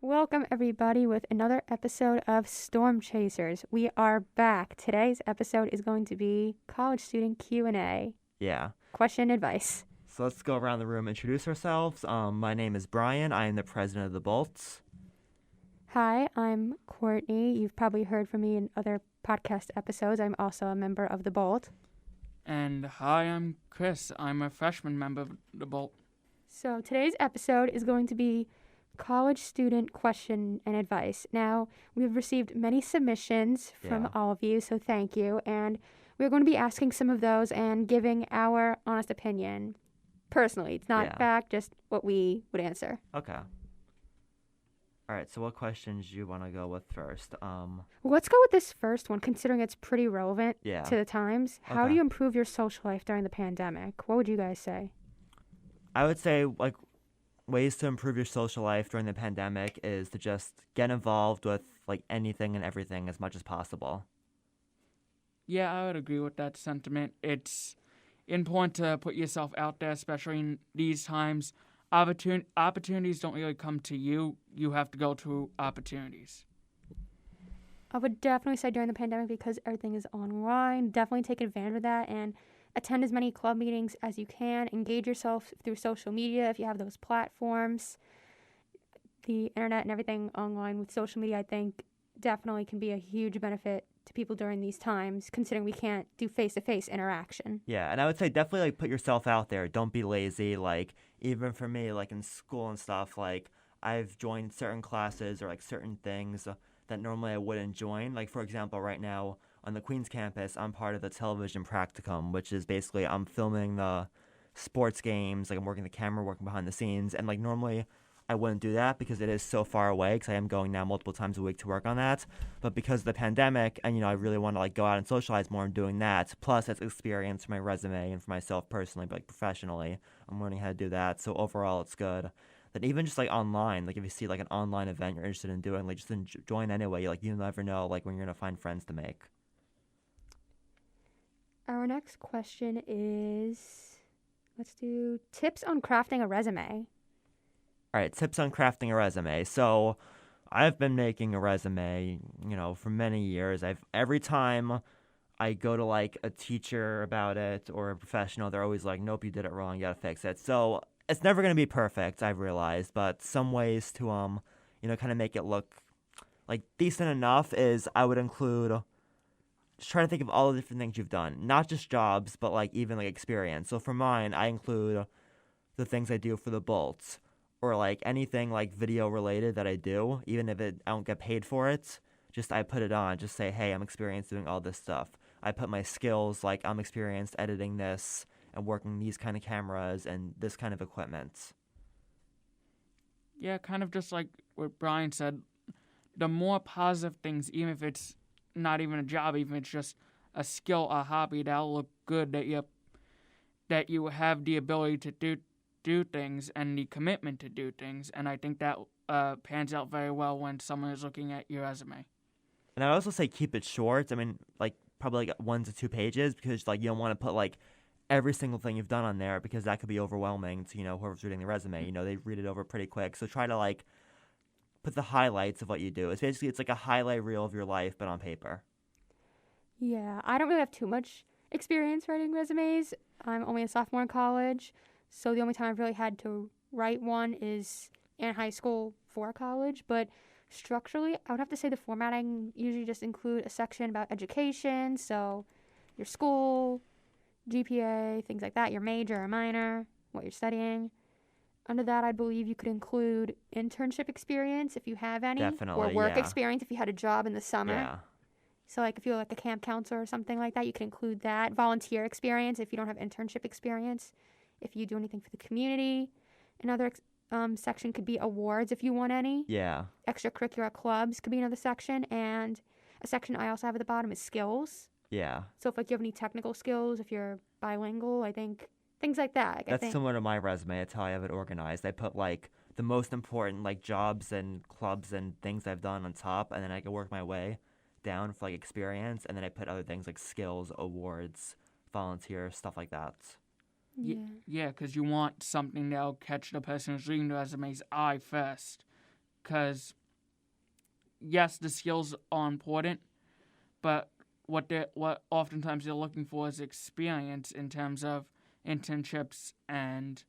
Welcome, everybody, with another episode of Storm Chasers. We are back. Today's episode is going to be college student Q&A. Yeah. Question and advice. So let's go around the room and introduce ourselves. My name is Brian. I am the president of the Bolts. Hi, I'm Courtney. You've probably heard from me in other podcast episodes. I'm also a member of the Bolt. And hi, I'm Chris. I'm a freshman member of the Bolt. So today's episode is going to be college student question and advice. Now, we've received many submissions from all of you, so thank you. And we're going to be asking some of those and giving our honest opinion. Personally, it's not fact, just what we would answer. Okay. All right, so what questions do you want to go with first? Let's go with this first one, considering it's pretty relevant to the times. How do you improve your social life during the pandemic? What would you guys say? I would say, ways to improve your social life during the pandemic is to just get involved with, anything and everything as much as possible. Yeah, I would agree with that sentiment. It's important to put yourself out there, especially in these times. Opportunities don't really come to you. You have to go to opportunities. I would definitely say during the pandemic, because everything is online, definitely take advantage of that and attend as many club meetings as you can. Engage yourself through social media if you have those platforms. The internet and everything online with social media, I think, definitely can be a huge benefit to people during these times, considering we can't do face-to-face interaction. Yeah, and I would say definitely, put yourself out there. Don't be lazy. Even for me, in school and stuff, I've joined certain classes or, certain things that normally I wouldn't join. For example, right now on the Queens campus, I'm part of the television practicum, which is basically I'm filming the sports games. I'm working the camera, working behind the scenes. And, normally I wouldn't do that because it is so far away, because I am going now multiple times a week to work on that. But because of the pandemic and, I really want to, go out and socialize more, I'm doing that. Plus, it's experience for my resume and for myself personally, but, professionally, I'm learning how to do that. So overall, it's good. That even just, online, if you see, an online event you're interested in doing, just join anyway. You never know, when you're going to find friends to make. Our next question is, let's do tips on crafting a resume. All right, tips on crafting a resume. So I've been making a resume, for many years. Every time I go to a teacher about it or a professional, they're always like, nope, you did it wrong, you gotta fix it. So it's never gonna be perfect, I've realized, but some ways to kind of make it look decent enough is I would include, just try to think of all the different things you've done, not just jobs, but even experience. So for mine, I include the things I do for the Bolts, or anything video related that I do, even if I don't get paid for it. Just I put it on, just say, hey, I'm experienced doing all this stuff. I put my skills, I'm experienced editing this and working these kind of cameras and this kind of equipment. Yeah, kind of just like what Brian said, the more positive things, even if it's not even a job, even if it's just a skill, a hobby, that'll look good, that you have the ability to do things and the commitment to do things, and I think that pans out very well when someone is looking at your resume. And I also say keep it short. I mean, probably 1 to 2 pages, because you don't want to put every single thing you've done on there, because that could be overwhelming to whoever's reading the resume. They read it over pretty quick. So try to put the highlights of what you do. It's a highlight reel of your life, but on paper. Yeah, I don't really have too much experience writing resumes. I'm only a sophomore in college. So the only time I've really had to write one is in high school for college. But structurally, I would have to say the formatting usually just include a section about education. So your school, GPA, things like that, your major or minor, what you're studying. Under that, I believe you could include internship experience if you have any. Definitely, or work experience if you had a job in the summer. Yeah. So if you're a camp counselor or something like that, you can include that. Volunteer experience if you don't have internship experience. If you do anything for the community. Another section could be awards if you won any. Yeah. Extracurricular clubs could be another section. And a section I also have at the bottom is skills. Yeah. So if you have any technical skills, if you're bilingual, I think things like that. That's similar to my resume. That's how I have it organized. I put the most important jobs and clubs and things I've done on top, and then I can work my way down for experience, and then I put other things like skills, awards, volunteer, stuff like that. Yeah, because you want something that'll catch the person who's reading the resume's eye first. because yes, the skills are important, but what oftentimes they're looking for is experience in terms of internships and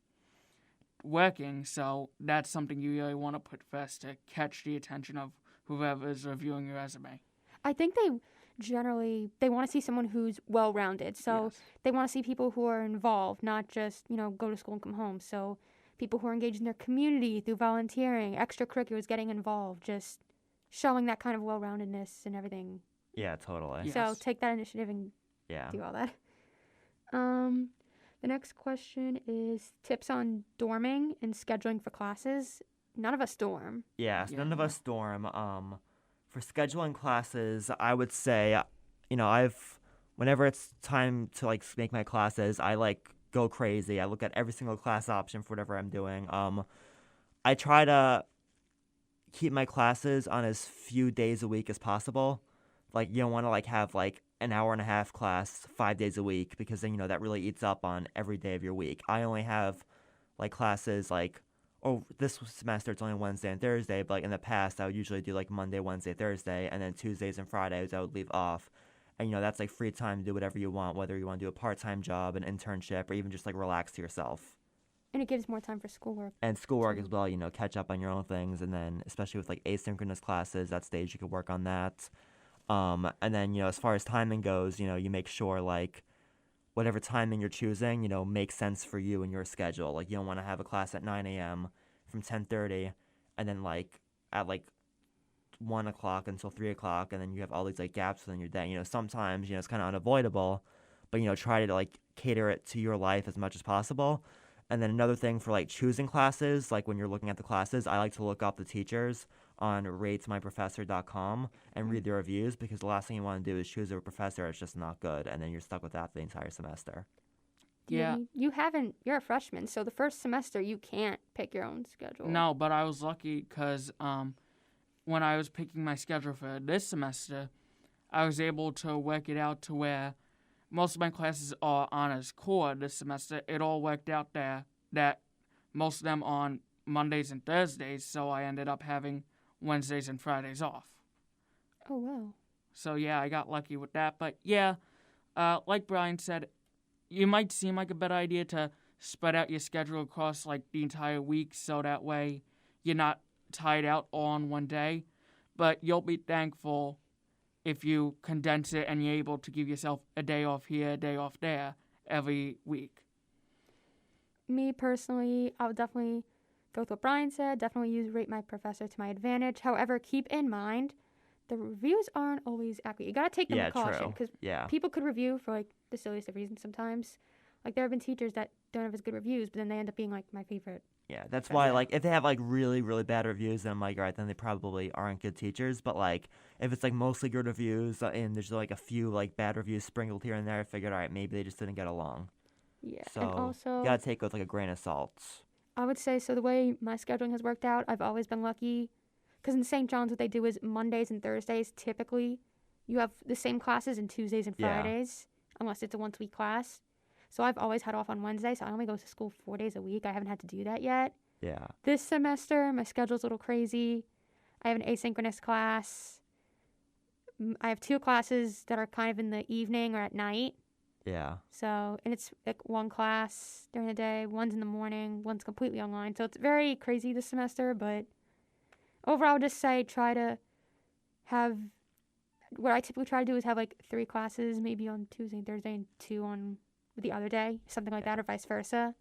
working. So that's something you really want to put first to catch the attention of whoever is reviewing your resume. I think they want to see someone who's well-rounded. So Yes. they want to see people who are involved, not just, go to school and come home. So people who are engaged in their community through volunteering, extracurriculars, getting involved, just showing that kind of well-roundedness and everything. Yeah, totally. Yes. So take that initiative and Yeah. do all that. The next question is tips on dorming and scheduling for classes. None of us dorm. Yes, Yeah. none of us dorm. For scheduling classes, I would say, whenever it's time to like make my classes, I like go crazy. I look at every single class option for whatever I'm doing. I try to keep my classes on as few days a week as possible. Like, you don't want to like have like an hour and a half class 5 days a week, because then that really eats up on every day of your week. I only have like classes like, this semester it's only Wednesday and Thursday, but like in the past I would usually do like Monday, Wednesday, Thursday, and then Tuesdays and Fridays I would leave off. And that's like free time to do whatever you want, whether you want to do a part-time job, an internship, or even just like relax to yourself. And it gives more time for schoolwork. And schoolwork as well, catch up on your own things, and then especially with like asynchronous classes, that stage you could work on that. And then, as far as timing goes, you make sure like whatever timing you're choosing, makes sense for you and your schedule. Like, you don't want to have a class at 9 a.m. from 10:30, and then like at like 1 o'clock until 3 o'clock, and then you have all these like gaps within your day. Sometimes, it's kind of unavoidable, but, try to like cater it to your life as much as possible. And then another thing for like choosing classes, like when you're looking at the classes, I like to look up the teachers on ratesmyprofessor.com and read their reviews, because the last thing you want to do is choose a professor that's just not good, and then you're stuck with that the entire semester. Yeah. You're a freshman, so the first semester you can't pick your own schedule. No, but I was lucky because when I was picking my schedule for this semester, I was able to work it out to where most of my classes are honors core this semester. It all worked out there that most of them on Mondays and Thursdays, so I ended up having Wednesdays and Fridays off. Oh, wow. So, yeah, I got lucky with that. But, yeah, like Brian said, it might seem like a better idea to spread out your schedule across, like, the entire week, so that way you're not tied out all on one day. But you'll be thankful if you condense it and you're able to give yourself a day off here, a day off there every week. Me, personally, I would definitely go with what Brian said. Definitely use Rate My Professor to my advantage. However, keep in mind, the reviews aren't always accurate. You got to take them with caution, because people could review for, like, the silliest of reasons sometimes. Like, there have been teachers that don't have as good reviews, but then they end up being, like, my favorite. Yeah, that's why, like, if they have, like, really, really bad reviews, then I'm like, all right, then they probably aren't good teachers. But, like, if it's, like, mostly good reviews and there's, like, a few, like, bad reviews sprinkled here and there, I figured, all right, maybe they just didn't get along. Yeah, So, and also, you gotta take it with, like, a grain of salt. I would say, so the way my scheduling has worked out, I've always been lucky. Because in St. John's, what they do is Mondays and Thursdays, typically, you have the same classes in Tuesdays and Fridays, unless it's a once-a-week class. So I've always had off on Wednesday, so I only go to school 4 days a week. I haven't had to do that yet. Yeah. This semester, my schedule's a little crazy. I have an asynchronous class. I have 2 classes that are kind of in the evening or at night. Yeah. So, and it's like one class during the day, one's in the morning, one's completely online. So it's very crazy this semester, but overall, I would just say try to have, what I typically try to do is have like 3 classes, maybe on Tuesday and Thursday, and 2 on the other day, something like that, or vice versa.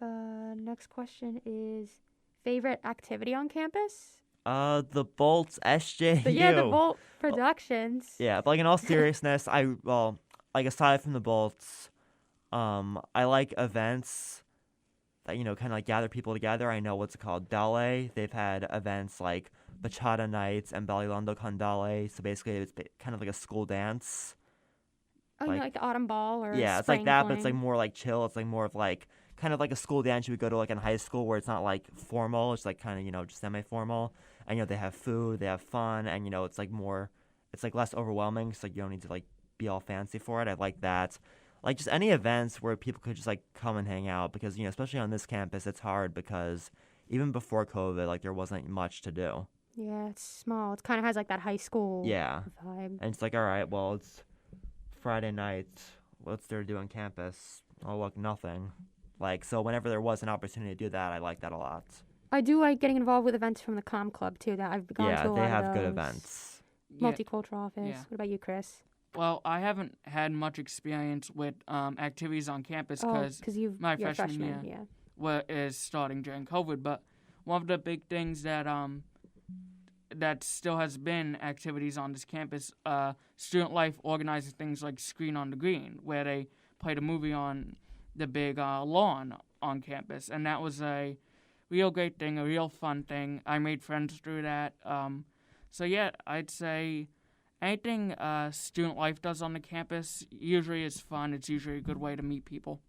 Next question is favorite activity on campus? thebolt.sju. But yeah, the Bolt Productions. Yeah, but like in all seriousness, like aside from the Bolts, I like events that, kind of like gather people together. I know what's it called, Dale. They've had events like Bachata Nights and Balilondo con Dale. So basically it's kind of like a school dance. Oh, like the autumn ball or yeah, it's spring like that, fling. but it's like more like chill. It's like more of like kind of like a school dance you would go to like in high school, where it's not like formal. It's like kind of just semi-formal, and they have food, they have fun, and it's like more, it's like less overwhelming. So like you don't need to like be all fancy for it. I like that. Like just any events where people could just like come and hang out, because especially on this campus it's hard, because even before COVID, like there wasn't much to do. Yeah, it's small. It kind of has like that high school Yeah. vibe. And it's like, all right, well, it's Friday night. What's there to do on campus? Oh, look, nothing. Like, so whenever there was an opportunity to do that, I like that a lot. I do like getting involved with events from the comm club too. That I've gone Yeah, to a they lot have of good those. events. Yeah. Multicultural office. Yeah. What about you, Chris? Well, I haven't had much experience with activities on campus because you're my a freshman freshman. year Yeah. is starting during COVID. But one of the big things that still has been activities on this campus, Student Life organizes things like Screen on the Green, where they played a movie on the big lawn on campus, and that was a real great thing, a real fun thing. I made friends through that. So yeah, I'd say anything Student Life does on the campus usually is fun. It's usually a good way to meet people.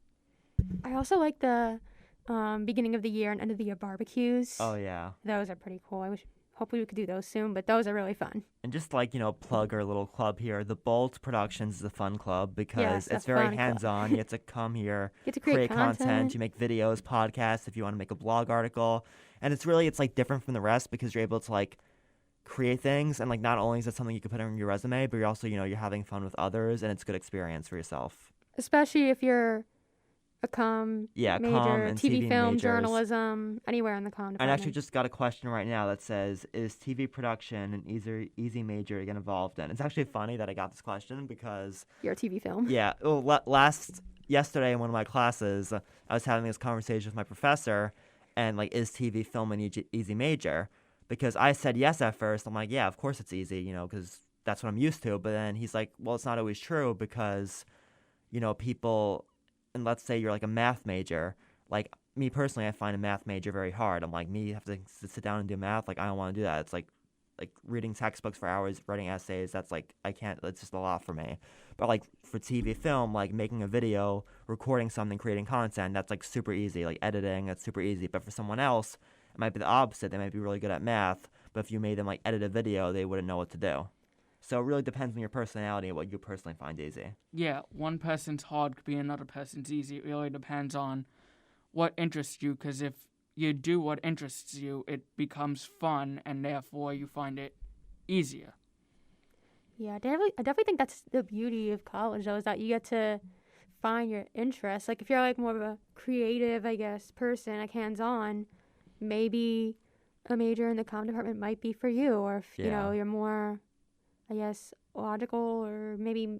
I also like the beginning of the year and end of the year barbecues. Oh, yeah. Those are pretty cool. Hopefully we could do those soon, but those are really fun. And just like, plug our little club here. The Bolt Productions is a fun club because Yes, it's a very fun club. hands-on. You get to come here, Get to create content. You make videos, podcasts if you want to make a blog article. And it's like different from the rest because you're able to like create things. And like not only is it something you can put on your resume, but you're also, you're having fun with others and it's a good experience for yourself. Especially if you're a comm major, comm and TV film, majors. journalism, anywhere in the comm department. And I actually just got a question right now that says, is TV production an easy major to get involved in? It's actually funny that I got this question because... You're a TV film. Yeah. Well, yesterday in one of my classes, I was having this conversation with my professor, and like, is TV film an easy major? Because I said yes at first. I'm like, yeah, of course it's easy, because that's what I'm used to. But then he's like, well, it's not always true because, people... And let's say you're like a math major. Like me personally, I find a math major very hard. I'm like, me have to sit down and do math. Like I don't want to do that. It's like reading textbooks for hours, writing essays. That's like I can't. It's just a lot for me. But like for TV film, like making a video, recording something, creating content, that's like super easy. Like editing, that's super easy. But for someone else, it might be the opposite. They might be really good at math, but if you made them like edit a video, they wouldn't know what to do. So it really depends on your personality and what you personally find easy. Yeah, one person's hard could be another person's easy. It really depends on what interests you, because if you do what interests you, it becomes fun, and therefore you find it easier. Yeah, I definitely think that's the beauty of college, though, is that you get to find your interests. Like, if you're, like, more of a creative, I guess, person, like, hands-on, maybe a major in the comm department might be for you. Or if, you're more... I guess, logical, or maybe,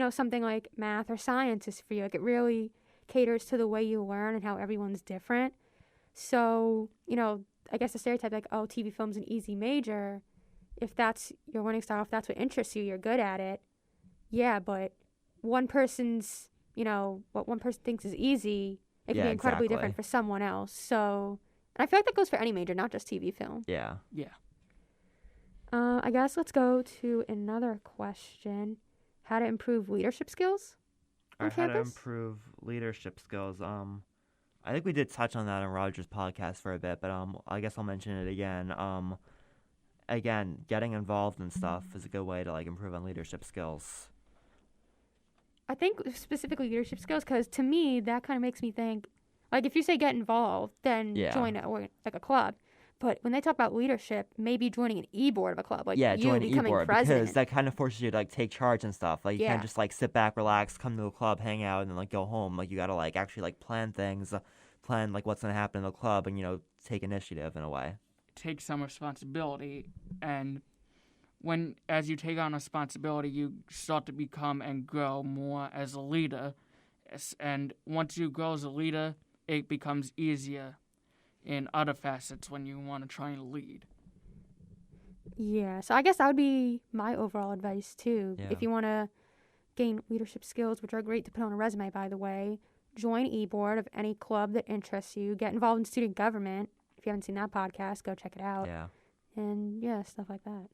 something like math or science is for you. Like, it really caters to the way you learn and how everyone's different. So, I guess the stereotype, like, oh, TV film's an easy major. If that's your learning style, if that's what interests you, you're good at it. Yeah, but one person's, what one person thinks is easy, it can be incredibly different for someone else. So, and I feel like that goes for any major, not just TV film. Yeah. Yeah. I guess let's go to another question. How to improve leadership skills on campus? How to improve leadership skills. I think we did touch on that on Roger's podcast for a bit, but I guess I'll mention it again. Again, getting involved in stuff is a good way to like improve on leadership skills. I think specifically leadership skills, because to me that kind of makes me think, like, if you say get involved, then join a club. But when they talk about leadership, maybe joining an e-board of a club, like join an becoming e-board, president. because that kind of forces you to like take charge and stuff. Like you can't just like sit back, relax, come to a club, hang out, and then like go home. Like you gotta like actually like plan things, plan like what's gonna happen in the club, and take initiative in a way. Take some responsibility, and as you take on responsibility, you start to become and grow more as a leader. And once you grow as a leader, it becomes easier in other facets when you want to try and lead. Yeah, so I guess that would be my overall advice too. Yeah. If you want to gain leadership skills, which are great to put on a resume, by the way, join e-board of any club that interests you. Get involved in student government. If you haven't seen that podcast, go check it out. Yeah. And stuff like that.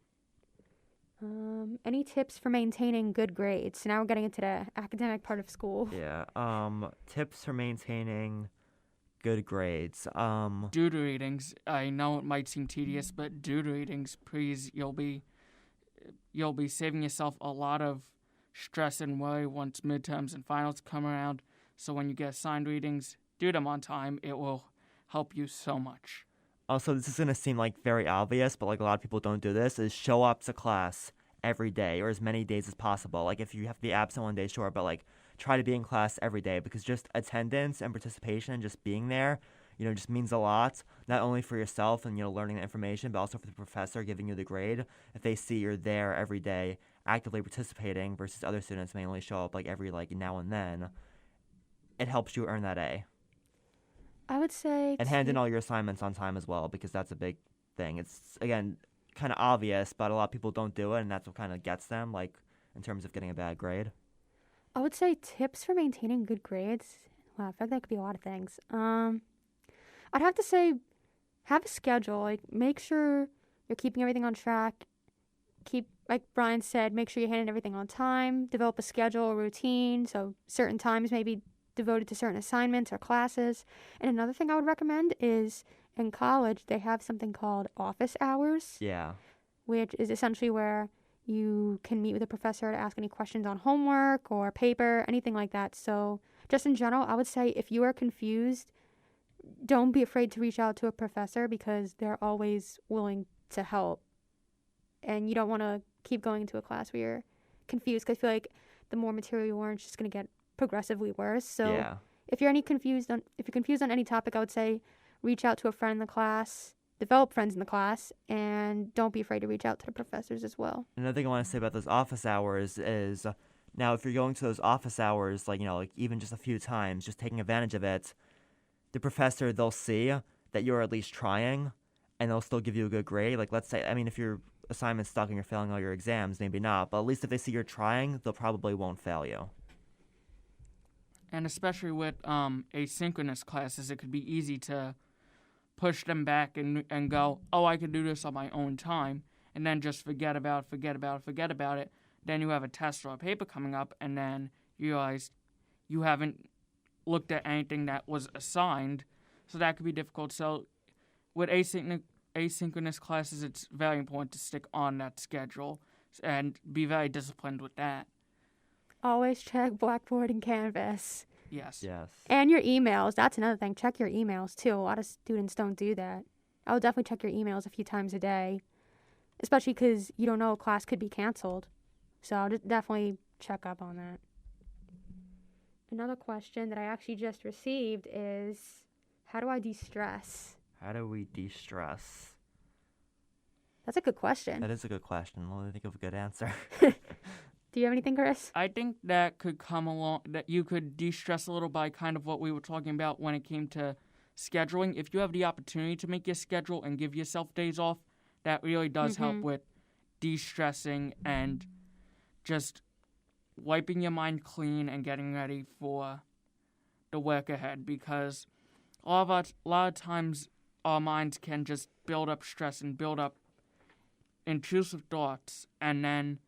Any tips for maintaining good grades? So now we're getting into the academic part of school. Yeah. Tips for maintaining good grades. Due to readings, I know it might seem tedious, but due to readings, please, you'll be saving yourself a lot of stress and worry once midterms and finals come around. So when you get assigned readings, do them on time. It will help you so much. Also, this is going to seem like very obvious, but like a lot of people don't do this, is show up to class every day or as many days as possible. Like if you have to be absent one day, sure, but like try to be in class every day because just attendance and participation and just being there, just means a lot, not only for yourself and, learning the information, but also for the professor giving you the grade. If they see you're there every day actively participating versus other students may only show up like every like now and then, it helps you earn that A. I would say And hand in all your assignments on time as well, because that's a big thing. It's, again, kind of obvious, but a lot of people don't do it, and that's what kind of gets them, like, in terms of getting a bad grade. I would say tips for maintaining good grades. Wow, I feel like that could be a lot of things. I'd have to say have a schedule. Like, make sure you're keeping everything on track. Like Brian said, make sure you're handing everything on time. Develop a schedule, a routine. So certain times maybe devoted to certain assignments or classes. And another thing I would recommend is in college, they have something called office hours. Yeah. Which is essentially where you can meet with a professor to ask any questions on homework or paper, anything like that. So just in general, I would say if you are confused, don't be afraid to reach out to a professor because they're always willing to help. And you don't want to keep going into a class where you're confused because I feel like the more material you learn, it's just going to get progressively worse. So Yeah. if you're confused on any topic, I would say reach out to a friend in the class, develop friends in the class, and don't be afraid to reach out to the professors as well. Another thing I want to say about those office hours is now if you're going to those office hours, like, like even just a few times, just taking advantage of it, the professor, they'll see that you're at least trying and they'll still give you a good grade. Like, let's say, if your assignment's stuck and you're failing all your exams, maybe not, but at least if they see you're trying, they'll probably won't fail you. And especially with asynchronous classes, it could be easy to push them back and go, oh, I can do this on my own time, and then just forget about it. Then you have a test or a paper coming up, and then you realize you haven't looked at anything that was assigned, so that could be difficult. So with asynchronous classes, it's very important to stick on that schedule and be very disciplined with that. Always check Blackboard and Canvas. Yes. And your emails. That's another thing. Check your emails, too. A lot of students don't do that. I would definitely check your emails a few times a day, especially because you don't know a class could be canceled. So I'll just definitely check up on that. Another question that I actually just received is, how do I de-stress? How do we de-stress? That's a good question. That is a good question. Let me think of a good answer. Do you have anything, Chris? I think that could come along, that you could de-stress a little by kind of what we were talking about when it came to scheduling. If you have the opportunity to make your schedule and give yourself days off, that really does help with de-stressing and just wiping your mind clean and getting ready for the work ahead. Because a lot of times our minds can just build up stress and build up intrusive thoughts, and then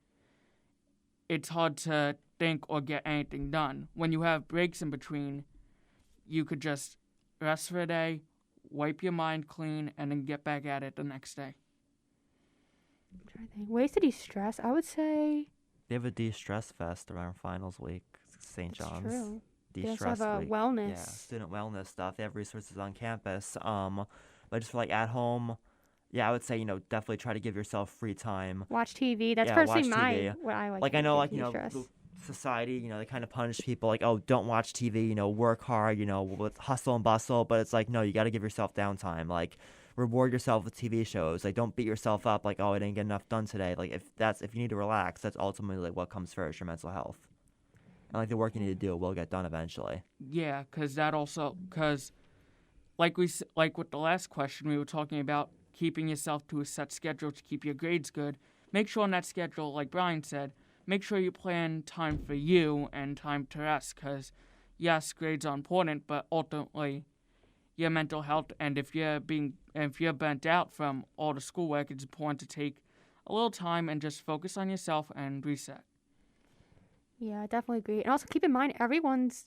it's hard to think or get anything done. When you have breaks in between, you could just rest for a day, wipe your mind clean, and then get back at it the next day. I'm trying to think. Ways to de-stress, I would say... They have a de-stress fest around finals week, St. John's. True. De-stress They also have a week. wellness. Yeah, student wellness stuff. They have resources on campus. But just for like at home, yeah, I would say, definitely try to give yourself free time. Watch TV. That's Yeah, personally watch TV. what I like. Like, to I know, do like, to de-stress. the society, they kind of punish people like, oh, don't watch TV, work hard, with hustle and bustle. But it's like, no, you got to give yourself downtime. Like, reward yourself with TV shows. Like, don't beat yourself up like, oh, I didn't get enough done today. Like, if you need to relax, that's ultimately like what comes first, your mental health. And like the work you need to do will get done eventually. Yeah, because like with the last question, we were talking about keeping yourself to a set schedule to keep your grades good. Make sure on that schedule, like Brian said, make sure you plan time for you and time to rest, because yes, grades are important, but ultimately your mental health, and if you're burnt out from all the schoolwork, it's important to take a little time and just focus on yourself and reset. Yeah, I definitely agree. And also keep in mind, everyone's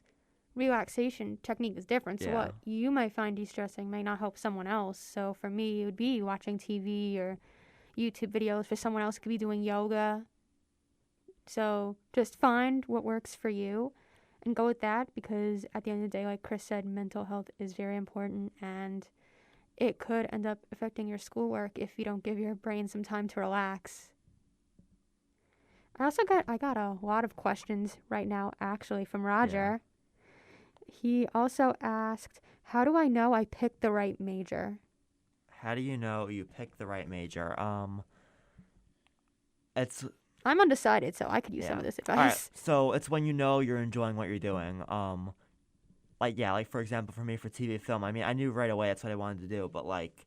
relaxation technique is different. So what you might find de-stressing may not help someone else. So for me, it would be watching TV or YouTube videos. For someone else, it could be doing yoga. So just find what works for you and go with that, because at the end of the day, like Chris said, mental health is very important, and it could end up affecting your schoolwork if you don't give your brain some time to relax. I got a lot of questions right now, actually, from Roger. He also asked, how do I know I picked the right major? How do you know you picked the right major? It's I'm undecided, so I could use some of this advice. All right, so it's when you know you're enjoying what you're doing. Like for example, for me for TV film, I mean, I knew right away that's what I wanted to do, but like,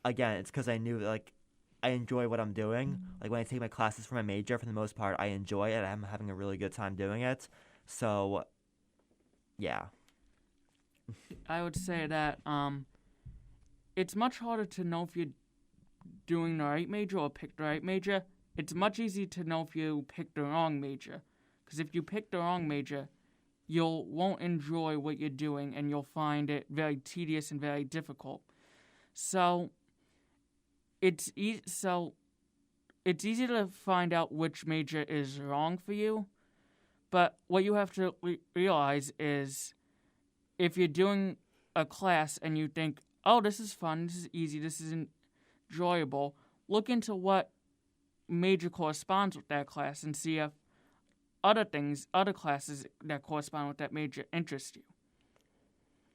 again, it's because I knew like I enjoy what I'm doing. Like when I take my classes for my major, for the most part, I enjoy it. I'm having a really good time doing it. So, yeah. I would say that it's much harder to know if you're doing the right major or pick the right major. It's much easier to know if you pick the wrong major. Because if you pick the wrong major, you won't enjoy what you're doing and you'll find it very tedious and very difficult. So it's easy to find out which major is wrong for you. But what you have to realize is if you're doing a class and you think, oh, this is fun, this is easy, this is enjoyable, look into what major corresponds with that class and see if other classes that correspond with that major interest you.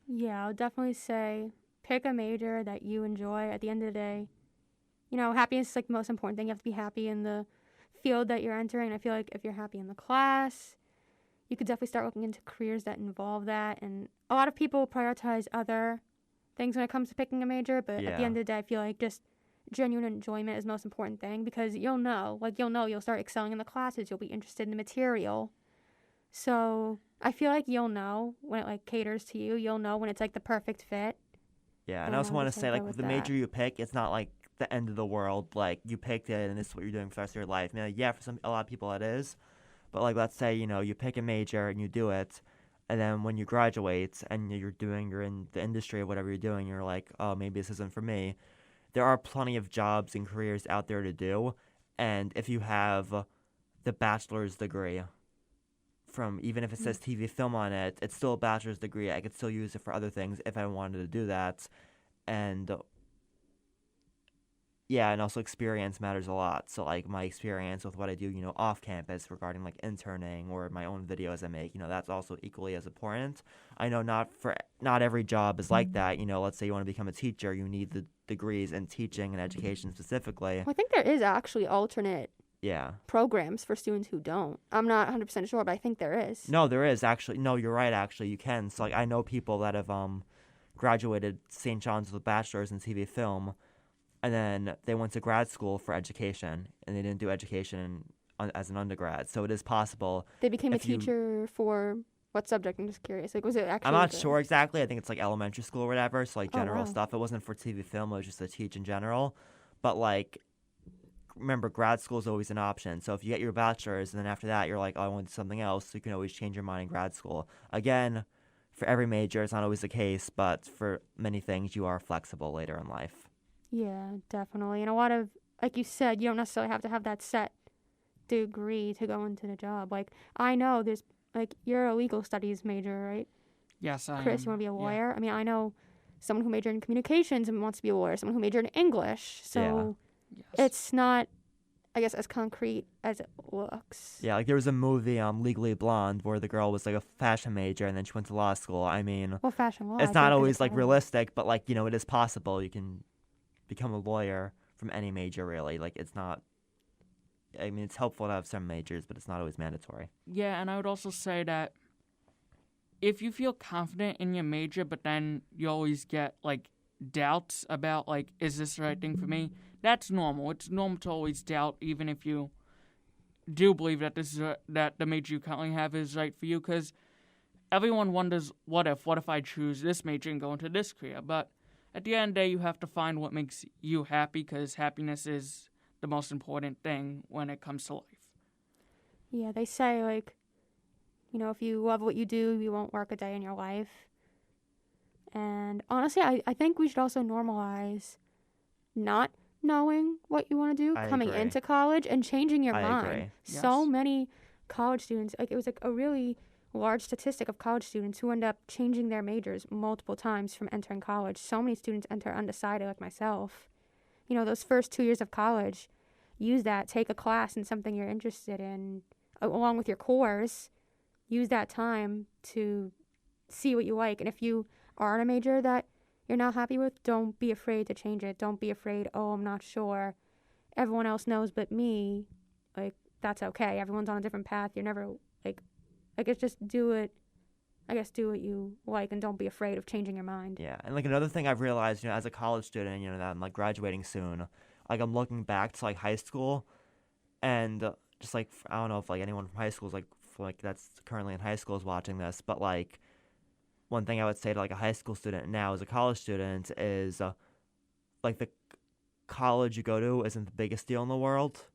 Yeah, I'll definitely say pick a major that you enjoy. At the end of the day, happiness is like the most important thing. You have to be happy in the field that you're entering. I feel like if you're happy in the class, you could definitely start looking into careers that involve that. And a lot of people prioritize other things when it comes to picking a major, but at the end of the day, I feel like just genuine enjoyment is the most important thing, because you'll start excelling in the classes, you'll be interested in the material. So I feel like you'll know when it like caters to you, you'll know when it's like the perfect fit. Yeah, and I also want to say, like, with the major you pick, it's not like the end of the world. Like, you picked it and this is what you're doing for the rest of your life. I mean, like, yeah, for a lot of people it is. But, like, let's say, you pick a major and you do it, and then when you graduate and you're in the industry of whatever you're doing, you're like, oh, maybe this isn't for me. There are plenty of jobs and careers out there to do, and if you have the bachelor's degree, from even if it says TV film on it, it's still a bachelor's degree. I could still use it for other things if I wanted to do that, and and also experience matters a lot. So like my experience with what I do, off campus regarding like interning or my own videos I make, that's also equally as important. I know not every job is like that. Let's say you want to become a teacher, you need the degrees in teaching and education specifically. Well, I think there is actually alternate Yeah. programs for students who don't. I'm not 100% sure, but I think there is. No, there is actually. No, you're right. Actually, you can. So, like, I know people that have graduated St. John's with a bachelor's in TV film, and then they went to grad school for education, and they didn't do education as an undergrad. So it is possible. They became a teacher for what subject? I'm just curious. Like, was it actually? I'm not sure exactly. I think it's like elementary school or whatever. So like general wow. stuff. It wasn't for TV film. It was just to teach in general. But like, remember, grad school is always an option. So if you get your bachelor's and then after that you're like, oh, I want to do something else, so you can always change your mind in grad school. Again, for every major, it's not always the case, but for many things, you are flexible later in life. Yeah, definitely. And a lot of, like you said, you don't necessarily have to have that set degree to go into the job. Like, I know there's, like, you're a legal studies major, right? Yes, I am. Chris, you want to be a lawyer? Yeah. I mean, I know someone who majored in communications and wants to be a lawyer, someone who majored in English. So it's not, I guess, as concrete as it looks. Yeah, like there was a movie, Legally Blonde, where the girl was like a fashion major and then she went to law school. I mean, well, fashion law. it's not always like realistic, but like, it is possible. You can become a lawyer from any major, really. Like, it's not, I mean, it's helpful to have some majors, but it's not always mandatory. Yeah, and I would also say that if you feel confident in your major, but then you always get, like, doubts about, like, is this the right thing for me? That's normal. It's normal to always doubt, even if you do believe that that the major you currently have is right for you, because everyone wonders, what if I choose this major and go into this career? But at the end of the day, you have to find what makes you happy, because happiness is the most important thing when it comes to life. Yeah, they say, like, if you love what you do, you won't work a day in your life. And honestly, I think we should also normalize not knowing what you want to do coming into college and changing your mind. Agree. So many college students, like, it was like a really large statistic of college students who end up changing their majors multiple times from entering college. So many students enter undecided, like myself. You know, those first 2 years of college, use that, take a class in something you're interested in, along with your course. Use that time to see what you like. And if you are in a major that you're not happy with, don't be afraid to change it. Don't be afraid, oh, I'm not sure. Everyone else knows but me. Like, that's okay. Everyone's on a different path. You're never, I guess just do it. I guess do what you like and don't be afraid of changing your mind. Yeah, and like another thing I've realized, as a college student, that I'm like graduating soon, like I'm looking back to like high school, and just like I don't know if like anyone from high school is like that's currently in high school is watching this, but like one thing I would say to like a high school student now as a college student is like the college you go to isn't the biggest deal in the world.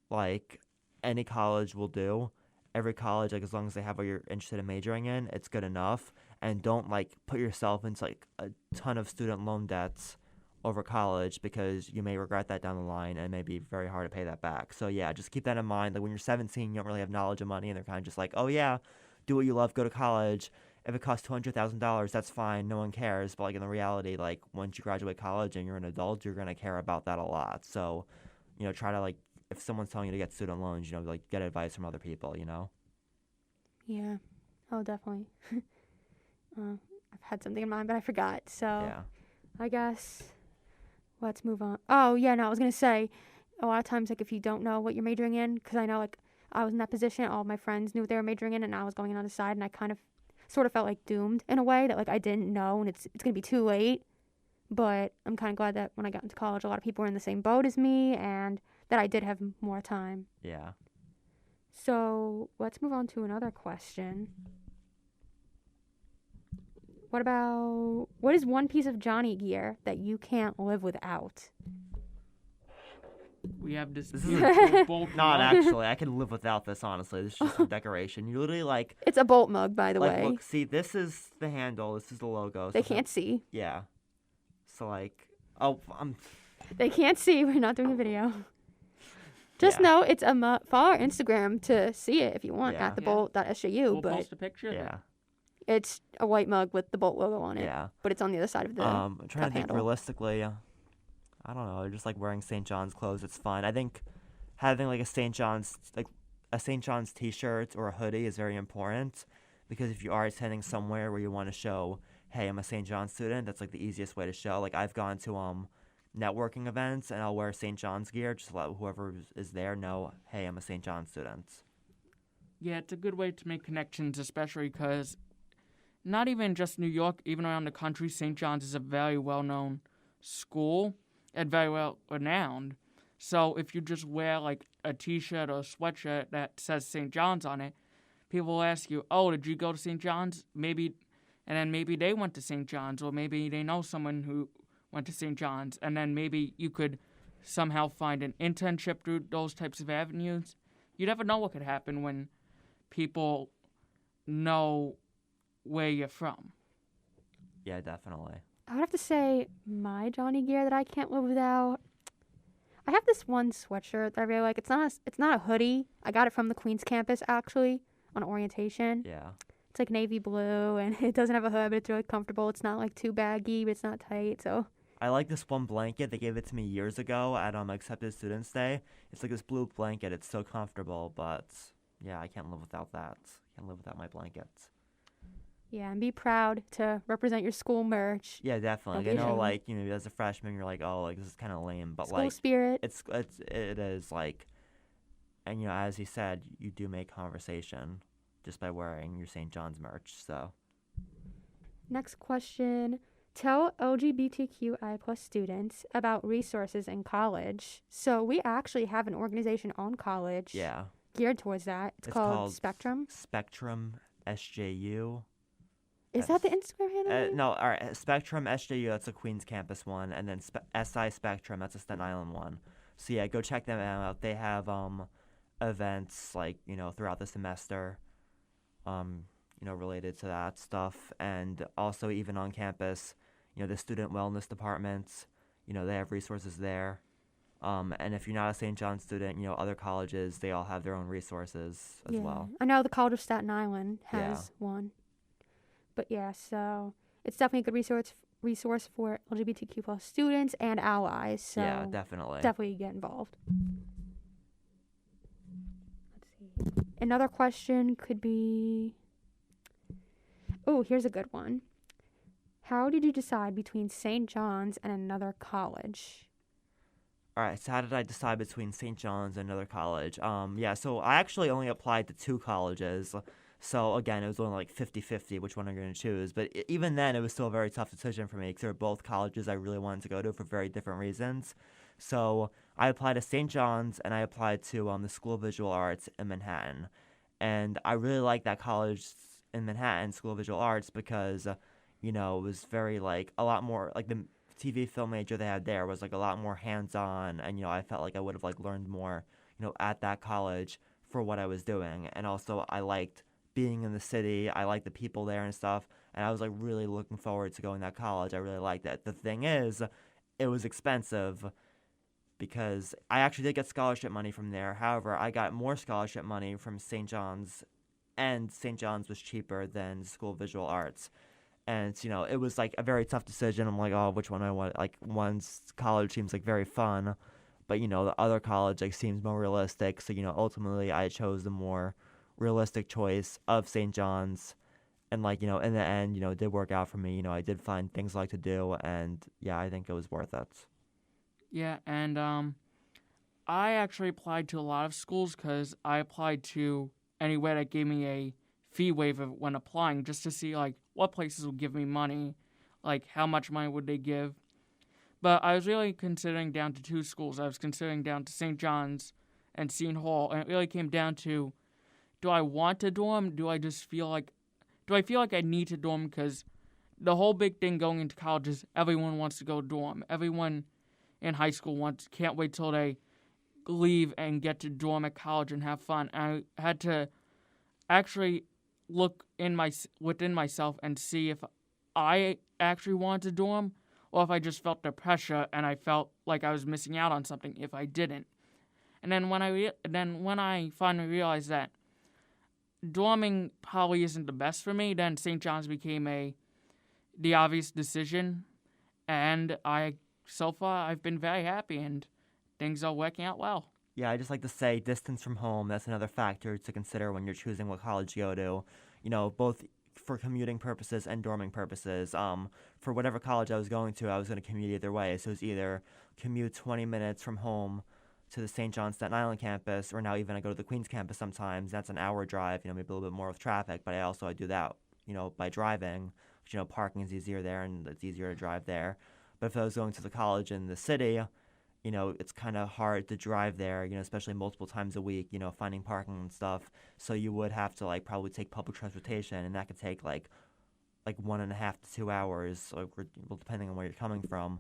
Like any college will do. Every college, like as long as they have what you're interested in majoring in, it's good enough. And don't like put yourself into like a ton of student loan debts over college because you may regret that down the line and it may be very hard to pay that back. So yeah, just keep that in mind. Like when you're 17, you don't really have knowledge of money and they're kind of just like, oh yeah, do what you love, go to college. If it costs $200,000, that's fine. No one cares. But like in the reality, like once you graduate college and you're an adult, you're gonna care about that a lot. So, try to like if someone's telling you to get student loans, like get advice from other people. Yeah. Oh, definitely. I've had something in mind, but I forgot. So Yeah. I guess let's move on. Oh, yeah, no, I was going to say, a lot of times, like, if you don't know what you're majoring in, because I know, like, I was in that position, all my friends knew what they were majoring in, and I was going on the side, and I kind of sort of felt, like, doomed in a way that, like, I didn't know, and it's going to be too late. But I'm kind of glad that when I got into college, a lot of people were in the same boat as me, and that I did have more time. Yeah. So let's move on to another question. What is one piece of Johnny gear that you can't live without? We have this This is beautiful bolt Not mug. actually. I can live without this, honestly. This is just a decoration. You literally like It's a Bolt mug, by the way. look, see, this is the handle, this is the logo. They so can't see. Yeah. So like They can't see. We're not doing a video. Just Yeah. know it's follow our Instagram to see it if you want Yeah. at thebolt.sju. We'll But post a picture. Yeah. it's a white mug with the Bolt logo on it. Yeah. But it's on the other side of the I'm trying to cup think handle. realistically. I don't know. Just like wearing St. John's clothes, it's fun. I think having like a St. John's T-shirt or a hoodie is very important because if you are attending somewhere where you want to show, hey, I'm a St. John's student, that's like the easiest way to show. Like I've gone to networking events and I'll wear St. John's gear just to let whoever is there know, hey, I'm a St. John's student. Yeah, it's a good way to make connections, especially because not even just New York, even around the country, St. John's is a very well-known school and very well renowned. So if you just wear like a T-shirt or a sweatshirt that says St. John's on it, people will ask you, "Oh, did you go to St. John's?" And then maybe they went to St. John's, or maybe they know someone who went to St. John's, and then maybe you could somehow find an internship through those types of avenues. You never know what could happen when people know where you're from. Yeah, definitely. I would have to say my Johnny gear that I can't live without. I have this one sweatshirt that I really like. It's not a hoodie. I got it from the Queens campus actually on orientation. Yeah. It's like navy blue and it doesn't have a hood, but it's really comfortable. It's not like too baggy, but it's not tight. So I like this one blanket. They gave it to me years ago at Accepted Students Day. It's like this blue blanket. It's so comfortable, but yeah, I can't live without that. Can't live without my blankets. yeah, and be proud to represent your school merch. Yeah, definitely. Don't be I know, ashamed. like, as a freshman, you're like, oh, like, this is kind of lame. But, School like, spirit. it is, like, and, as he said, you do make conversation just by wearing your St. John's merch, so. Next question. Tell LGBTQI plus students about resources in college. So we actually have an organization on college Yeah. geared towards that. It's called Spectrum. Spectrum SJU. Is that the Instagram handle? No, all right. Spectrum SJU, that's a Queens campus one, and then SI Spectrum, that's a Staten Island one. So yeah, go check them out. They have events like throughout the semester, related to that stuff, and also even on campus, the student wellness departments, they have resources there. And if you're not a St. John's student, other colleges, they all have their own resources as well. I know the College of Staten Island has one. But yeah, so it's definitely a good resource for LGBTQ plus students and allies. So Yeah, definitely. Definitely get involved. Let's see. Another question could be, here's a good one. How did you decide between St. John's and another college? All right, so how did I decide between St. John's and another college? So I actually only applied to 2 colleges. So, again, it was only like 50-50 which one I'm going to choose. But even then, it was still a very tough decision for me because they were both colleges I really wanted to go to for very different reasons. So I applied to St. John's and I applied to the School of Visual Arts in Manhattan. And I really liked that college in Manhattan, School of Visual Arts, because, it was very, like, a lot more, like, the TV film major they had there was, like, a lot more hands-on. And, I felt like I would have, like, learned more, at that college for what I was doing. And also, I liked being in the city. I liked the people there and stuff. And I was, like, really looking forward to going to that college. I really liked it. The thing is, it was expensive because I actually did get scholarship money from there. However, I got more scholarship money from St. John's, and St. John's was cheaper than School of Visual Arts. And, it was, like, a very tough decision. I'm like, which one I want? Like, one's college seems, like, very fun. But, the other college, like, seems more realistic. So, ultimately I chose the more realistic choice of St. John's. And, like, in the end, it did work out for me. I did find things I like to do. And, yeah, I think it was worth it. Yeah, and I actually applied to a lot of schools because I applied to anywhere that gave me a fee waiver when applying just to see, like, what places would give me money, like, how much money would they give. But I was really considering down to 2 schools. I was considering down to St. John's and Seton Hall, and it really came down to, do I want to dorm? Do I feel like I need to dorm? Because the whole big thing going into college is everyone wants to go dorm. Everyone in high school can't wait till they leave and get to dorm at college and have fun. And I had to actually look within myself and see if I actually wanted to dorm or if I just felt the pressure and I felt like I was missing out on something if I didn't. And then when I finally realized that dorming probably isn't the best for me, then St. John's became the obvious decision, and so far I've been very happy and things are working out well. Yeah, I just like to say distance from home, that's another factor to consider when you're choosing what college you go to, both for commuting purposes and dorming purposes. For whatever college I was going to commute either way. So it was either commute 20 minutes from home to the St. John Staten Island campus, or now even I go to the Queens campus sometimes. That's an hour drive, maybe a little bit more with traffic, but I do that, by driving. Parking is easier there and it's easier to drive there. But if I was going to the college in the city, it's kind of hard to drive there, especially multiple times a week, finding parking and stuff. So you would have to, like, probably take public transportation, and that could take, like 1.5 to 2 hours, depending on where you're coming from.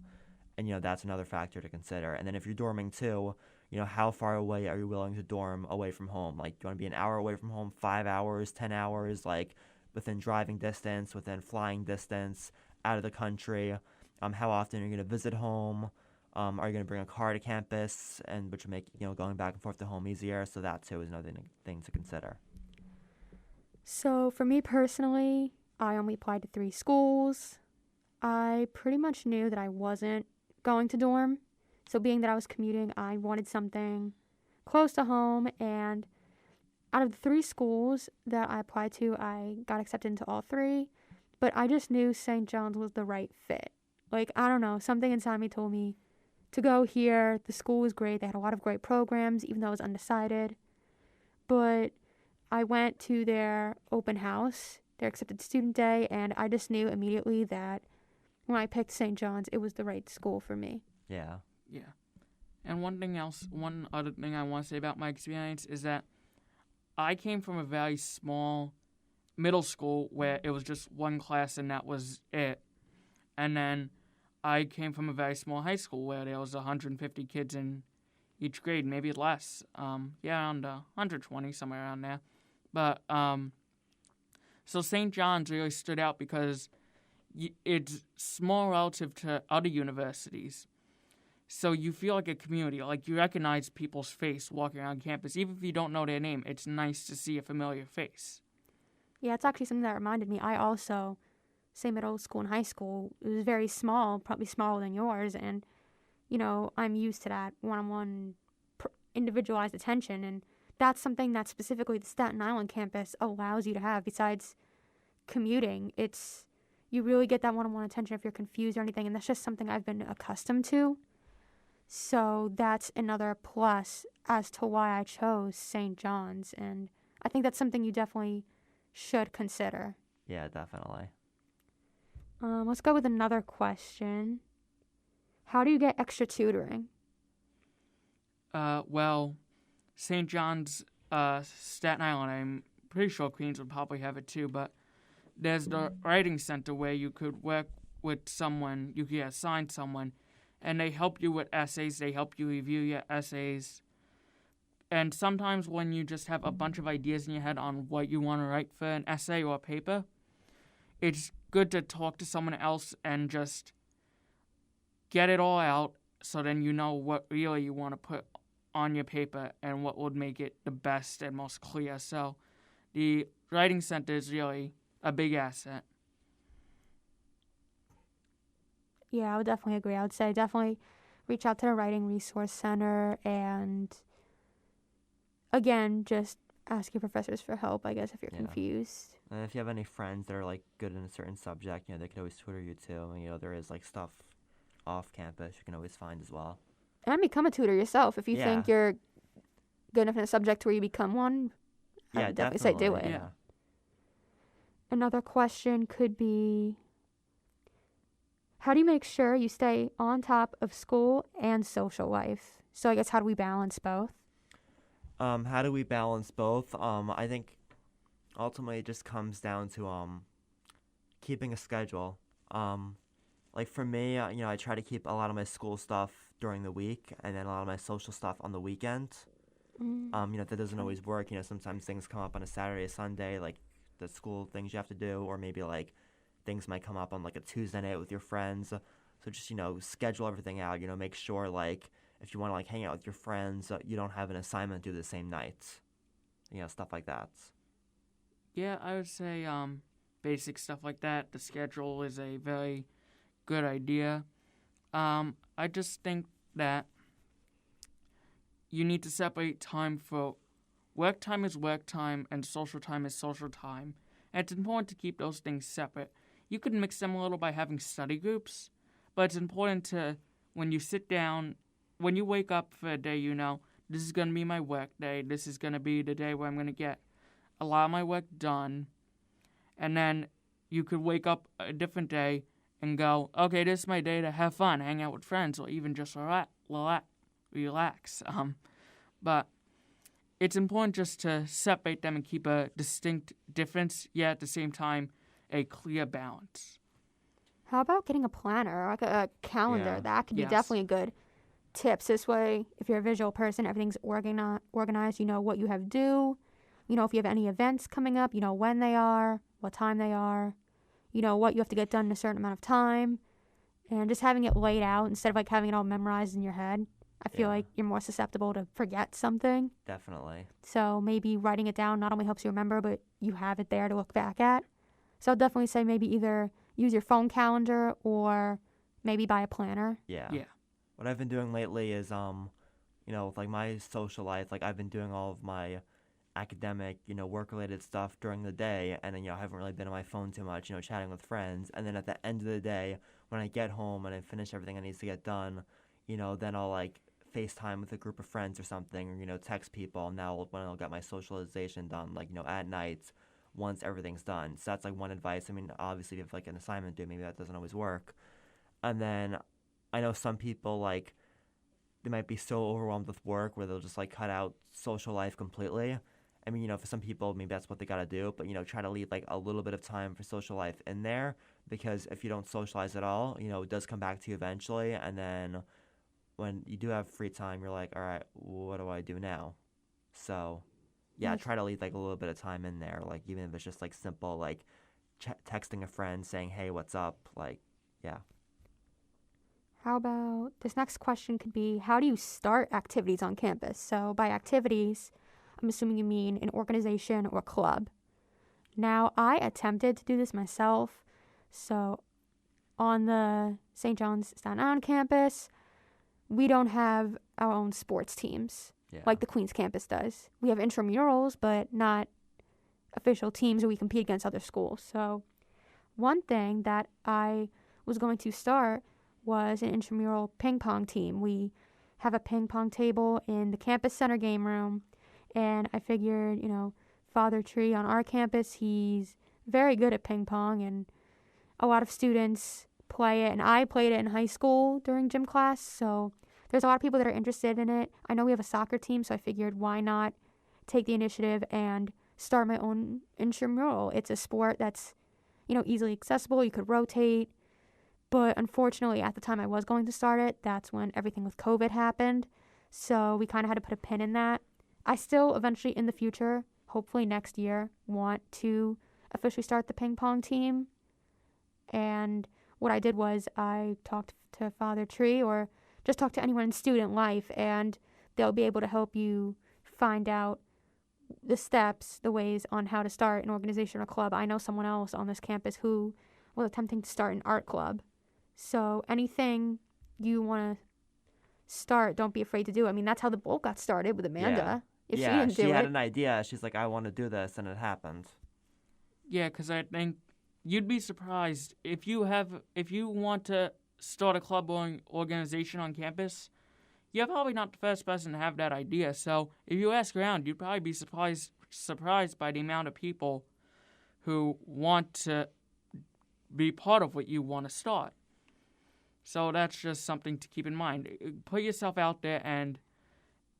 And, that's another factor to consider. And then if you're dorming too, how far away are you willing to dorm away from home? Like, do you want to be an hour away from home, 5 hours, 10 hours, like, within driving distance, within flying distance, out of the country? How often are you going to visit home? Are you going to bring a car to campus, and which will make, going back and forth to home easier? So that, too, is another thing to consider. So for me personally, I only applied to 3 schools. I pretty much knew that I wasn't going to dorm. So being that I was commuting, I wanted something close to home. And out of the 3 schools that I applied to, I got accepted into all 3. But I just knew St. John's was the right fit. Like, I don't know, something inside me told me to go here. The school was great. They had a lot of great programs, even though I was undecided. But I went to their open house, their accepted student day, and I just knew immediately that when I picked St. John's, it was the right school for me. Yeah. Yeah. And one other thing I want to say about my experience is that I came from a very small middle school where it was just one class and that was it. And then I came from a very small high school where there was 150 kids in each grade, maybe less. Around 120, somewhere around there. But so St. John's really stood out because it's small relative to other universities. So you feel like a community, like you recognize people's face walking around campus. Even if you don't know their name, it's nice to see a familiar face. Yeah, it's actually something that reminded me. I also, say middle school and high school, it was very small, probably smaller than yours. And, I'm used to that one-on-one individualized attention. And that's something that specifically the Staten Island campus allows you to have. Besides commuting, you really get that one-on-one attention if you're confused or anything. And that's just something I've been accustomed to. So that's another plus as to why I chose St. John's. And I think that's something you definitely should consider. Yeah, definitely. Let's go with another question. How do you get extra tutoring? Well, St. John's, Staten Island, I'm pretty sure Queens would probably have it too, but there's the writing center where you could work with someone, you could assign someone, and they help you with essays, they help you review your essays. And sometimes when you just have a bunch of ideas in your head on what you want to write for an essay or a paper, it's good to talk to someone else and just get it all out so then you know what really you want to put on your paper and what would make it the best and most clear. So the writing center is really a big asset. Yeah, I would definitely agree. I would say definitely reach out to the Writing Resource Center and, again, just ask your professors for help, I guess, if you're confused. And if you have any friends that are, like, good in a certain subject, they could always tutor you, too. And, there is, like, stuff off campus you can always find as well. And become a tutor yourself. If you think you're good enough in a subject where you become one, I would definitely say do it. Yeah. Another question could be, how do you make sure you stay on top of school and social life? So I guess how do we balance both? How do we balance both? I think ultimately it just comes down to keeping a schedule. Like for me, I try to keep a lot of my school stuff during the week and then a lot of my social stuff on the weekend. That doesn't always work. Sometimes things come up on a Saturday, a Sunday, like the school things you have to do, or maybe like things might come up on like a Tuesday night with your friends. So just, schedule everything out, make sure like if you want to like hang out with your friends, you don't have an assignment due the same night. Stuff like that. Yeah, I would say basic stuff like that. The schedule is a very good idea. I just think that you need to separate time for work time is work time and social time is social time. And it's important to keep those things separate. You could mix them a little by having study groups, but it's important to, when you sit down, when you wake up for a day, this is going to be my work day. This is going to be the day where I'm going to get a lot of my work done. And then you could wake up a different day and go, okay, this is my day to have fun, hang out with friends, or even just relax. But it's important just to separate them and keep a distinct difference, yet at the same time, a clear balance. How about getting a planner, like a calendar? Yeah. That could be definitely a good tips. This way, if you're a visual person, everything's organized. You know what you have due. If you have any events coming up, when they are, what time they are. What you have to get done in a certain amount of time. And just having it laid out instead of like having it all memorized in your head. I feel like you're more susceptible to forget something. Definitely. So maybe writing it down not only helps you remember, but you have it there to look back at. So I'll definitely say maybe either use your phone calendar or maybe buy a planner. Yeah. What I've been doing lately is, with like my social life, like I've been doing all of my academic, work-related stuff during the day, and then, I haven't really been on my phone too much, chatting with friends. And then at the end of the day, when I get home and I finish everything that needs to get done, then I'll like FaceTime with a group of friends or something, or, text people. And now when I'll get my socialization done, like, at night, once everything's done. So that's like one advice. I mean, obviously, if you have like an assignment due, maybe that doesn't always work. And then I know some people, like, they might be so overwhelmed with work where they'll just like cut out social life completely. I mean, for some people, maybe that's what they gotta do, but, try to leave like a little bit of time for social life in there, because if you don't socialize at all, it does come back to you eventually. And then when you do have free time, you're like, all right, what do I do now? So yeah, try to leave like a little bit of time in there, like even if it's just like simple, like texting a friend saying, hey, what's up? Like, yeah. How about this next question could be, how do you start activities on campus? So by activities, I'm assuming you mean an organization or club. Now, I attempted to do this myself. So on the St. John's Staten Island campus, we don't have our own sports teams like the Queens campus does. We have intramurals, but not official teams where we compete against other schools. So one thing that I was going to start was an intramural ping pong team. We have a ping pong table in the campus center game room, and I figured, Father Tree on our campus, he's very good at ping pong, and a lot of students play it, and I played it in high school during gym class, so there's a lot of people that are interested in it. I know we have a soccer team, so I figured why not take the initiative and start my own intramural. It's a sport that's, easily accessible. You could rotate. But unfortunately, at the time I was going to start it, that's when everything with COVID happened. So we kind of had to put a pin in that. I still eventually in the future, hopefully next year, want to officially start the ping pong team. And what I did was I talked to Father Tree or just talk to anyone in student life, and they'll be able to help you find out the steps, the ways on how to start an organization or club. I know someone else on this campus who was attempting to start an art club. So anything you want to start, don't be afraid to do. I mean, that's how the Bolt got started with Amanda. If she didn't do she had it. an idea. She's like, I want to do this, and it happened. Yeah, because I think you'd be surprised if you want to start a club or organization on campus. You're probably not the first person to have that idea. So if you ask around, you'd probably be surprised by the amount of people who want to be part of what you want to start. So that's just something to keep in mind. Put yourself out there and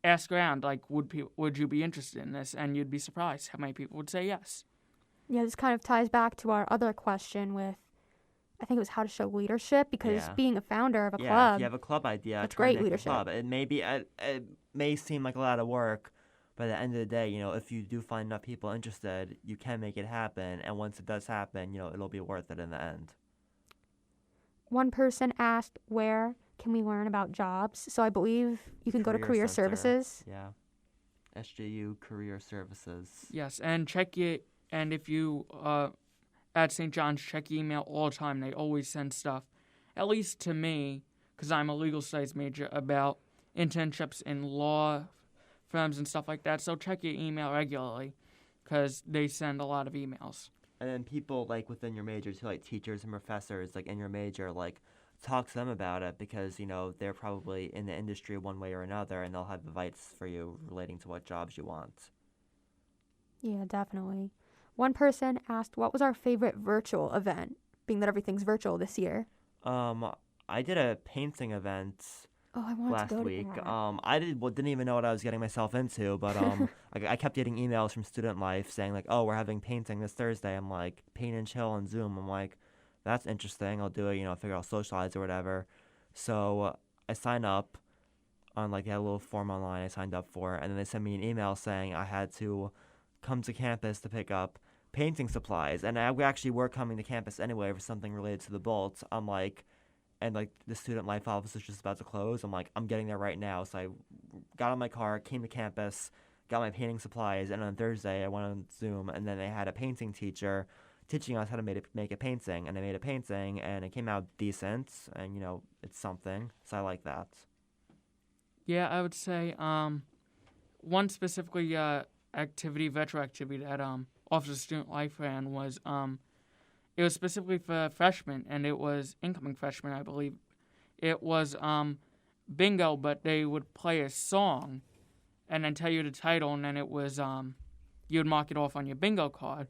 ask around, like, would you be interested in this? And you'd be surprised how many people would say yes. Yeah, this kind of ties back to our other question with, I think it was how to show leadership, because being a founder of a club, if you have a club idea, that's try great to make leadership. a club. It may seem like a lot of work, but at the end of the day, if you do find enough people interested, you can make it happen. And once it does happen, it'll be worth it in the end. One person asked, where can we learn about jobs? So I believe you can go to Career Center. Services. Yeah. SJU Career Services. Yes, and and if you at St. John's, check email all the time. They always send stuff, at least to me, because I'm a legal studies major, about internships in law firms and stuff like that. So check your email regularly, because they send a lot of emails. And then people, like, within your major, too, like teachers and professors, like, in your major, like, talk to them about it because, they're probably in the industry one way or another, and they'll have advice for you relating to what jobs you want. Yeah, definitely. One person asked, what was our favorite virtual event, being that everything's virtual this year? I did a painting event I wanted last to go week. to that. I didn't even know what I was getting myself into, but I kept getting emails from Student Life saying, like, oh, we're having painting this Thursday. I'm like, paint and chill on Zoom. I'm like, that's interesting. I'll do it, I figure I'll socialize or whatever. So I signed up on, like, they had a little form online I signed up for, and then they sent me an email saying I had to come to campus to pick up painting supplies. And we actually were coming to campus anyway for something related to the Bolt. I'm like, and, like, the Student Life office is just about to close. I'm like, I'm getting there right now. So I got on my car, came to campus, got my painting supplies, and on Thursday I went on Zoom, and then they had a painting teacher teaching us how to make a painting. And I made a painting, and it came out decent, and, it's something. So I like that. Yeah, I would say one specifically virtual activity that Office of Student Life ran was it was specifically for freshmen, and it was incoming freshmen, I believe. It was bingo, but they would play a song and then tell you the title, and then it was you would mark it off on your bingo card.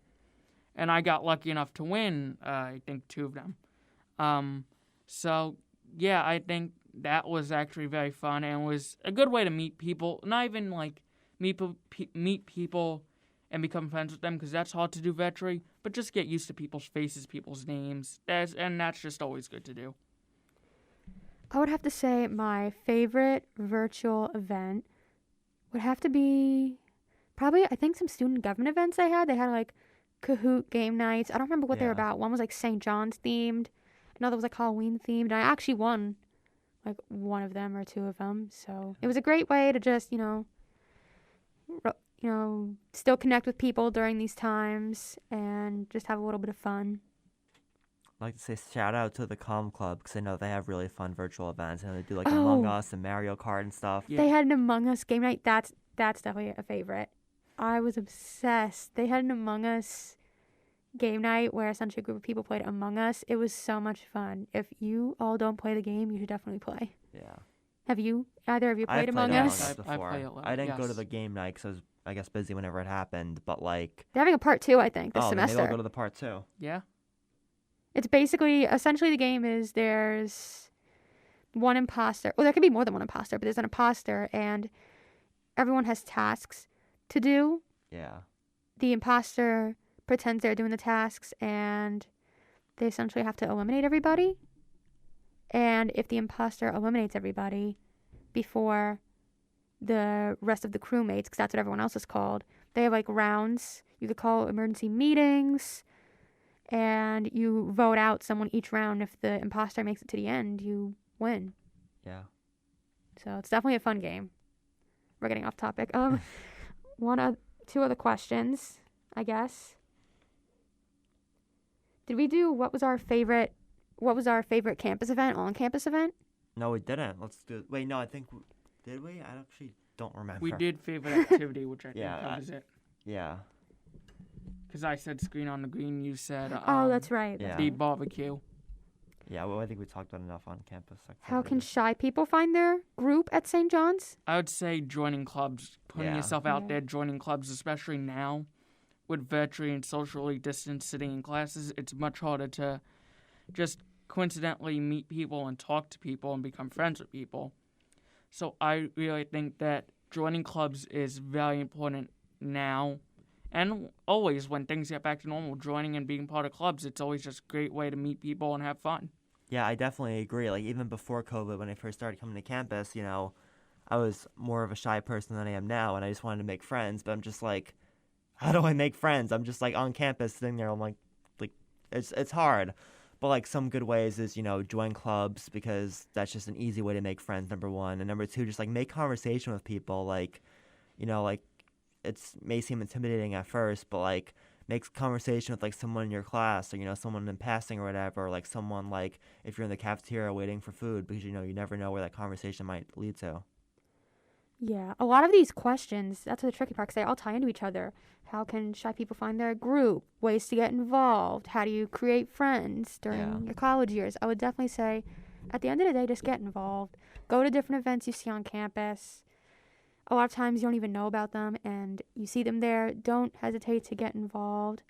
And I got lucky enough to win, I think, 2 of them. So, yeah, I think that was actually very fun and was a good way to meet people. Not even, like, meet people and become friends with them, because that's hard to do virtually, but just get used to people's faces, people's names, and that's just always good to do. I would have to say my favorite virtual event would have to be probably, I think, some student government events they had. They had, like, Kahoot game nights. I don't remember what they were about. One was, like, St. John's themed. Another was, like, Halloween themed. And I actually won like one of them or two of them. So it was a great way to just, still connect with people during these times and just have a little bit of fun. I'd like to say shout out to the Com Club because I know they have really fun virtual events. And they do like Among Us and Mario Kart and stuff. Yeah. They had an Among Us game night. That's definitely a favorite. I was obsessed. They had an Among Us game night where essentially a group of people played Among Us. It was so much fun. If you all don't play the game, you should definitely play. Yeah. Have you? Either of you played I've Among played Us? before. I play a lot, I didn't go to yes. the game night because I was, I guess, busy whenever it happened. But like, They're having a part 2, I think, this maybe semester. I'll go to the part 2. Yeah. It's basically, essentially the game is there's one imposter. Well, there could be more than one imposter, but there's an imposter and everyone has tasks to do. Yeah. The imposter pretends they're doing the tasks and they essentially have to eliminate everybody. And if the imposter eliminates everybody before the rest of the crewmates, because that's what everyone else is called, they have like rounds. You could call emergency meetings and you vote out someone each round. If the imposter makes it to the end, you win. Yeah. So it's definitely a fun game. We're getting off topic. Two other questions, I guess. Did we do what was our favorite campus event, on-campus event? No, we didn't. Let's do it. Wait, no, I think did we? I actually don't remember. We did favorite activity, which I think Yeah, covers it. Yeah. Because I said screen on the green, you said That's right. Yeah. the barbecue. Yeah, well, I think we talked about enough on campus. How can shy people find their group at St. John's? I would say joining clubs, putting Yeah. yourself out Yeah. there, joining clubs, especially now with virtually and socially distanced sitting in classes. It's much harder to just coincidentally meet people and talk to people and become friends with people. So I really think that joining clubs is very important now and always when things get back to normal. Joining and being part of clubs, it's always just a great way to meet people and have fun. Yeah, I definitely agree. Like, even before COVID, when I first started coming to campus, I was more of a shy person than I am now, and I just wanted to make friends, but I'm just like, how do I make friends? I'm just, like, on campus sitting there, I'm like, it's hard. But, like, some good ways is, join clubs, because that's just an easy way to make friends, number one. And number two, just, like, make conversation with people. Like, it may seem intimidating at first, but, like, make conversation with, like, someone in your class or, someone in passing or whatever, or, like, someone, like, if you're in the cafeteria waiting for food, because, you never know where that conversation might lead to. Yeah, a lot of these questions, that's the tricky part, because they all tie into each other. How can shy people find their group? Ways to get involved? How do you create friends during your college years? I would definitely say, at the end of the day, just get involved. Go to different events you see on campus. A lot of times you don't even know about them, and you see them there. Don't hesitate to get involved.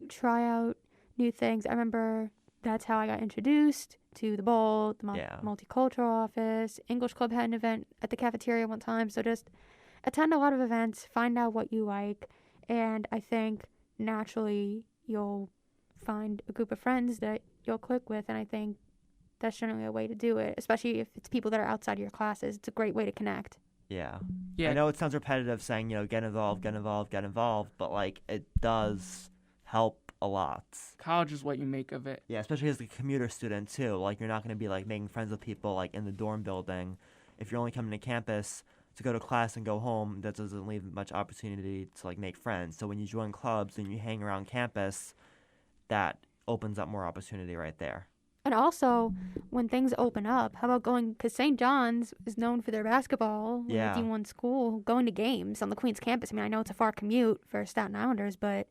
Try out new things. I remember that's how I got introduced to the Bolt, the multicultural office. English Club had an event at the cafeteria one time. So just attend a lot of events, find out what you like, and I think naturally you'll find a group of friends that you'll click with, and I think that's generally a way to do it, especially if it's people that are outside of your classes. It's a great way to connect. Yeah. Yeah. I know it sounds repetitive saying, get involved, but, like, it does help a lot. College is what you make of it. Yeah, especially as a commuter student, too. Like, you're not going to be, like, making friends with people, like, in the dorm building. If you're only coming to campus to go to class and go home, that doesn't leave much opportunity to, like, make friends. So when you join clubs and you hang around campus, that opens up more opportunity right there. And also, when things open up, how about going, because St. John's is known for their basketball, Yeah. D1 school, going to games on the Queens campus. I mean, I know it's a far commute for Staten Islanders, but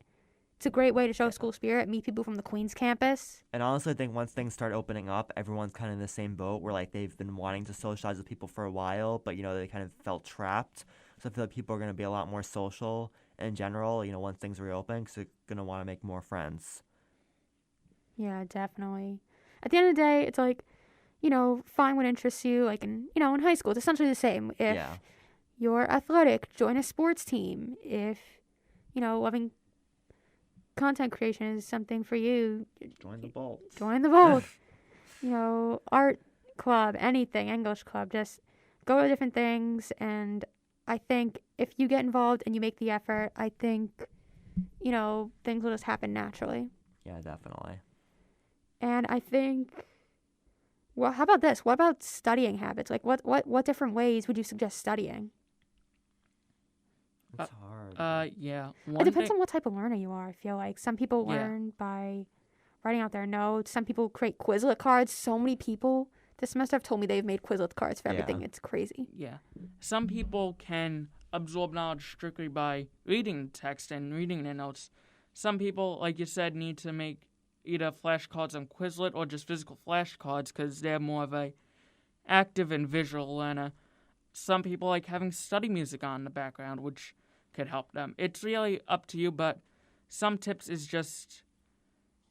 it's a great way to show school spirit, meet people from the Queens campus. And honestly, I think once things start opening up, everyone's kind of in the same boat where, like, they've been wanting to socialize with people for a while, but, they kind of felt trapped. So I feel like people are going to be a lot more social in general, once things reopen, because they're going to want to make more friends. Yeah, definitely. At the end of the day, it's like, find what interests you. Like, in high school, it's essentially the same. If you're athletic, join a sports team. If, loving content creation is something for you, Join the Bolt. Join the Bolt. Art club, anything, English club, just go to different things. And I think if you get involved and you make the effort, I think, things will just happen naturally. Yeah, definitely. And I think Well, how about this? What about studying habits? Like, what different ways would you suggest studying? It's hard. Yeah. It depends on what type of learner you are, I feel like. Some people Yeah. learn by writing out their notes. Some people create Quizlet cards. So many people this semester have told me they've made Quizlet cards for everything. Yeah. It's crazy. Yeah. Some people can absorb knowledge strictly by reading text and reading their notes. Some people, like you said, need to make either flashcards on Quizlet or just physical flashcards because they're more of a active and visual learner. Some people like having study music on in the background, which could help them. It's really up to you, but some tips is just,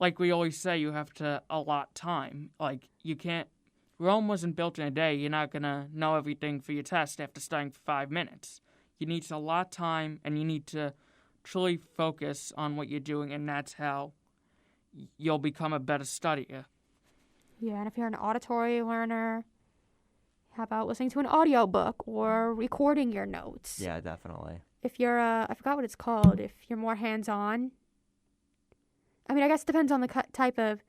like we always say, you have to allot time. Like, you can't, Rome wasn't built in a day. You're not going to know everything for your test after studying for 5 minutes. You need to allot time, and you need to truly focus on what you're doing, and that's how you'll become a better studier. Yeah, and if you're an auditory learner, how about listening to an audiobook or recording your notes? Yeah, definitely. If you're, I forgot what it's called, if you're more hands-on. I mean, I guess it depends on the type of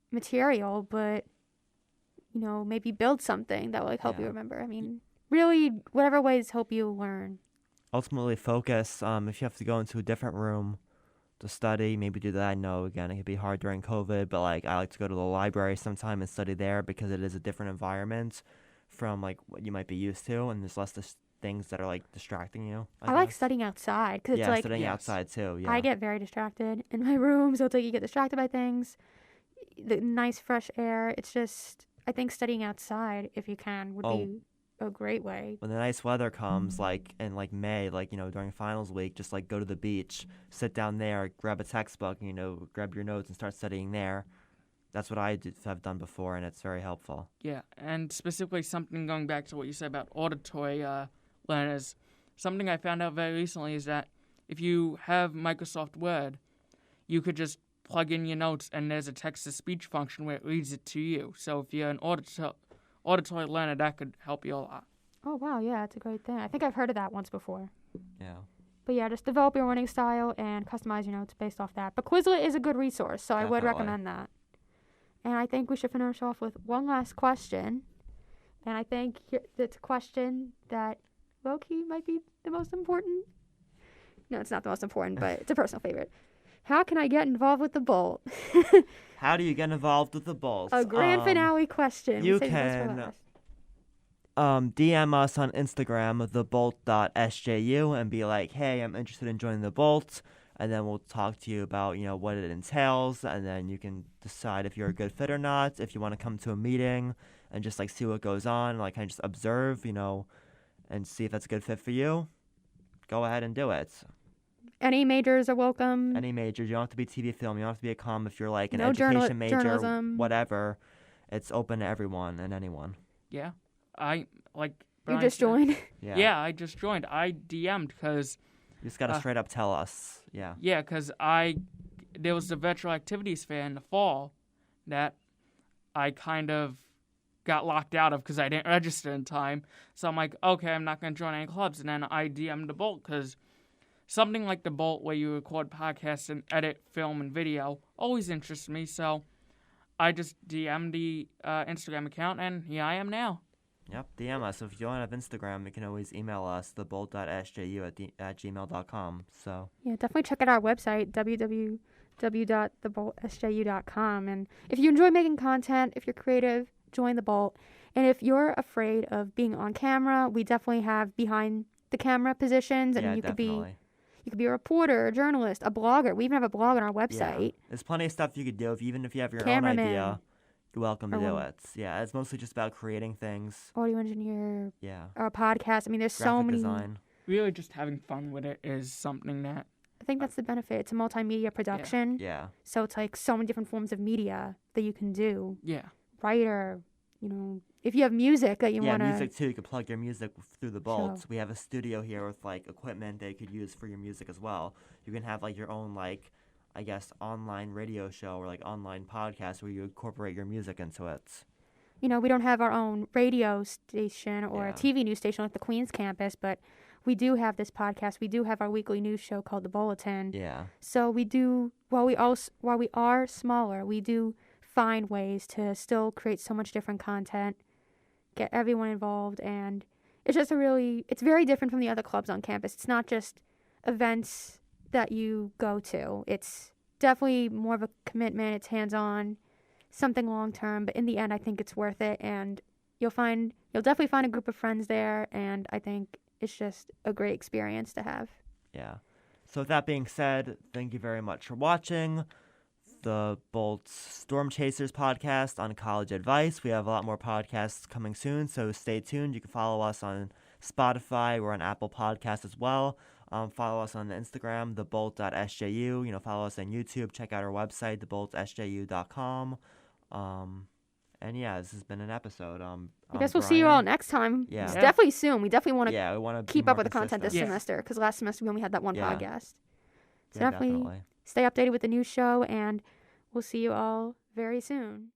material, but, you know, maybe build something that will like help you remember. I mean, really, whatever ways help you learn. Ultimately, focus. If you have to go into a different room to study, maybe do that. I know, again, it can be hard during COVID, but like I like to go to the library sometime and study there because it is a different environment from like what you might be used to, and there's less things that are like distracting you. I like studying outside because it's like studying outside too. Yeah, I get very distracted in my room, so it's like you get distracted by things. The nice fresh air. It's just, I think studying outside, if you can, would be a great way. When the nice weather comes, like in like May, like, you know, during finals week, just like go to the beach, sit down there, grab a textbook, you know, grab your notes and start studying there. That's what I have done before, and it's very helpful. Yeah, and specifically something going back to what you said about auditory learners, something I found out very recently is that if you have Microsoft Word, you could just plug in your notes, and there's a text-to-speech function where it reads it to you. So if you're an auditory learner, that could help you a lot. Oh, wow, yeah, that's a great thing. I think I've heard of that once before. Yeah. But yeah, just develop your learning style and customize your notes based off that. But Quizlet is a good resource, so I would recommend that. And I think we should finish off with one last question. And I think it's a question that low-key might be the most important. No, it's not the most important, but it's a personal favorite. How can I get involved with the Bolt? How do you get involved with the Bolt? A grand finale question. You can DM us on Instagram, thebolt.sju, and be like, hey, I'm interested in joining the Bolt. And then we'll talk to you about, you know, what it entails. And then you can decide if you're a good fit or not. If you want to come to a meeting and just like see what goes on, like kind of just observe, you know, and see if that's a good fit for you, go ahead and do it. Any majors are welcome. Any majors. You don't have to be TV film. You don't have to be a comm. If you're like an No education major, journalism. whatever, it's open to everyone and anyone. Yeah. I, like You just joined? Yeah, I just joined. I DM'd because... You just got to straight up tell us. Yeah. Yeah, because there was the virtual activities fair in the fall that I kind of got locked out of because I didn't register in time. So I'm like, okay, I'm not going to join any clubs. And then I DM'd the Bolt because something like the Bolt where you record podcasts and edit film and video always interests me. So I just DM'd the Instagram account, and here I am now. Yep, DM us. If you don't have Instagram, you can always email us, thebolt.sju at gmail.com. So yeah, definitely check out our website, www.thebolt.sju.com. And if you enjoy making content, if you're creative, join the Bolt. And if you're afraid of being on camera, we definitely have behind the camera positions, and you could be a reporter, a journalist, a blogger. We even have a blog on our website. Yeah. There's plenty of stuff you could do. Even if you have your own idea, you're welcome to do it. Yeah, it's mostly just about creating things. Audio engineer. Yeah. Or a podcast. I mean, there's so many. Design. Really just having fun with it is something that... I think that's the benefit. It's a multimedia production. Yeah. So it's like so many different forms of media that you can do. Yeah. Writer, you know, if you have music that you want to... Yeah, music too. You could plug your music through the Bolt. Sure. We have a studio here with like equipment that you could use for your music as well. You can have like your own like, I guess, online radio show or like online podcast where you incorporate your music into it. You know, we don't have our own radio station or a TV news station like the Queens campus, but we do have this podcast. We do have our weekly news show called The Bulletin. Yeah. So we do, while we are smaller, we do find ways to still create so much different content, get everyone involved, and it's just it's very different from the other clubs on campus. It's not just events that you go to. It's definitely more of a commitment. It's hands-on, something long-term, but in the end, I think it's worth it, and you'll definitely find a group of friends there, and I think it's just a great experience to have. Yeah. So with that being said, thank you very much for watching the Bolt's Storm Chasers podcast on college advice. We have a lot more podcasts coming soon, so stay tuned. You can follow us on Spotify. We're on Apple Podcasts as well. Follow us on the Instagram, thebolt.sju. Follow us on YouTube. Check out our website, thebolt.sju.com. And yeah, this has been an episode. I guess we'll see you all next time. Yeah. It's definitely soon. We definitely want to we want to keep up with the content this Yeah. semester, because last semester we only had that one podcast. So Yeah, definitely stay updated with the new show, and we'll see you all very soon.